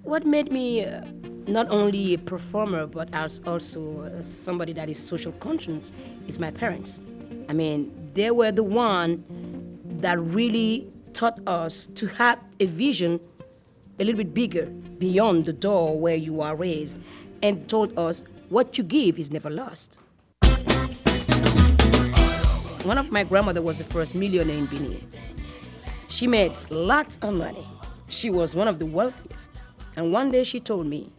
What made me not only a performer, but as also somebody that is social conscious is my parents. I mean, they were the one that really taught us to have a vision a little bit bigger beyond the door where you are raised, and told us what you give is never lost. One of my grandmother was the first millionaire in Benin. She made lots of money. She was one of the wealthiest. And one day she told me,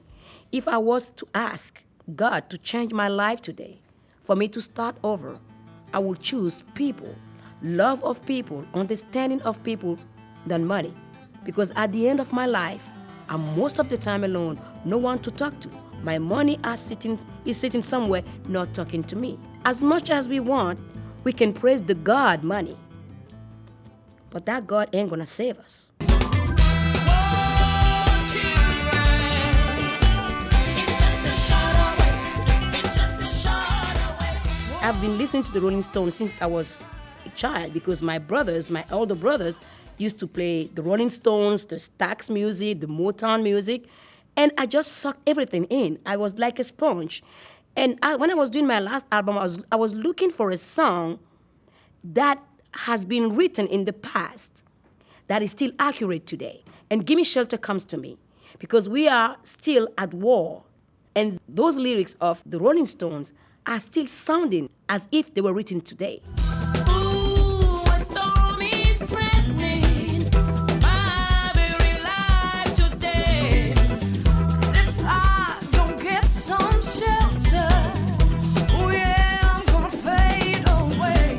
if I was to ask God to change my life today, for me to start over, I would choose people, love of people, understanding of people than money. Because at the end of my life, I'm most of the time alone, no one to talk to. My money is sitting somewhere not talking to me. As much as we want, we can praise the God money. But that God ain't gonna save us. I've been listening to the Rolling Stones since I was a child because my older brothers, used to play the Rolling Stones, the Stax music, the Motown music, and I just sucked everything in. I was like a sponge. And when I was doing my last album, I was looking for a song that has been written in the past that is still accurate today. And Gimme Shelter comes to me because we are still at war. And those lyrics of the Rolling Stones are still sounding as if they were written today. Ooh, a storm is threatening my very life today. If I don't get some shelter, oh yeah, I'm gonna fade away.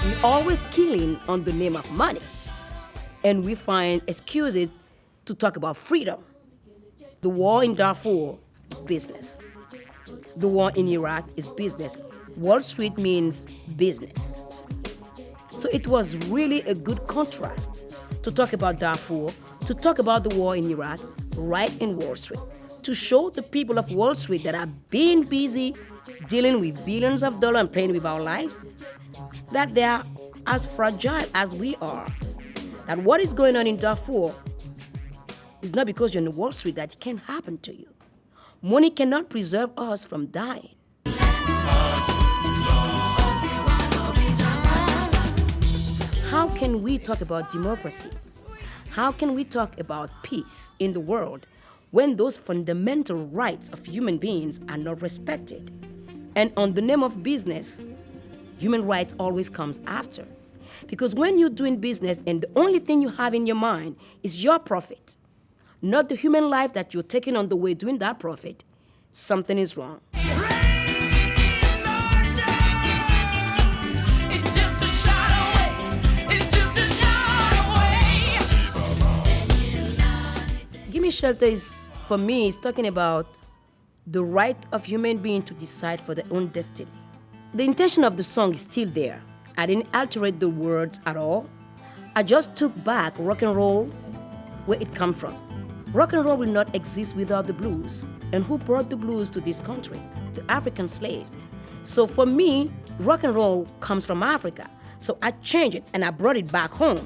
We're always killing on the name of money. And we find excuses to talk about freedom. The war in Darfur is business. The war in Iraq is business. Wall Street means business. So it was really a good contrast to talk about Darfur, to talk about the war in Iraq right in Wall Street, to show the people of Wall Street that are being busy dealing with billions of dollars and playing with our lives, that they are as fragile as we are. That what is going on in Darfur is not because you're in Wall Street that it can happen to you. Money cannot preserve us from dying. How can we talk about democracy? How can we talk about peace in the world when those fundamental rights of human beings are not respected? And on the name of business, human rights always comes after. Because when you're doing business and the only thing you have in your mind is your profit, not the human life that you're taking on the way doing that profit, something is wrong. It's just a shot away. It's just a shot away. Gimme Shelter is, for me, is talking about the right of human beings to decide for their own destiny. The intention of the song is still there. I didn't alter the words at all. I just took back rock and roll where it come from. Rock and roll will not exist without the blues. And who brought the blues to this country? The African slaves. So for me, rock and roll comes from Africa. So I changed it and I brought it back home.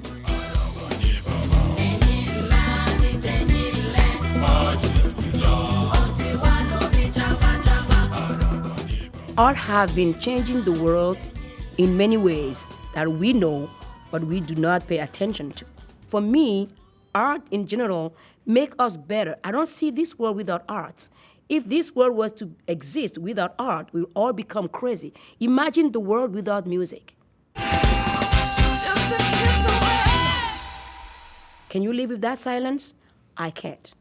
Art have been changing the world in many ways that we know, but we do not pay attention to. For me, art in general make us better. I don't see this world without art. If this world was to exist without art, we'll all become crazy. Imagine the world without music. Can you live with that silence? I can't.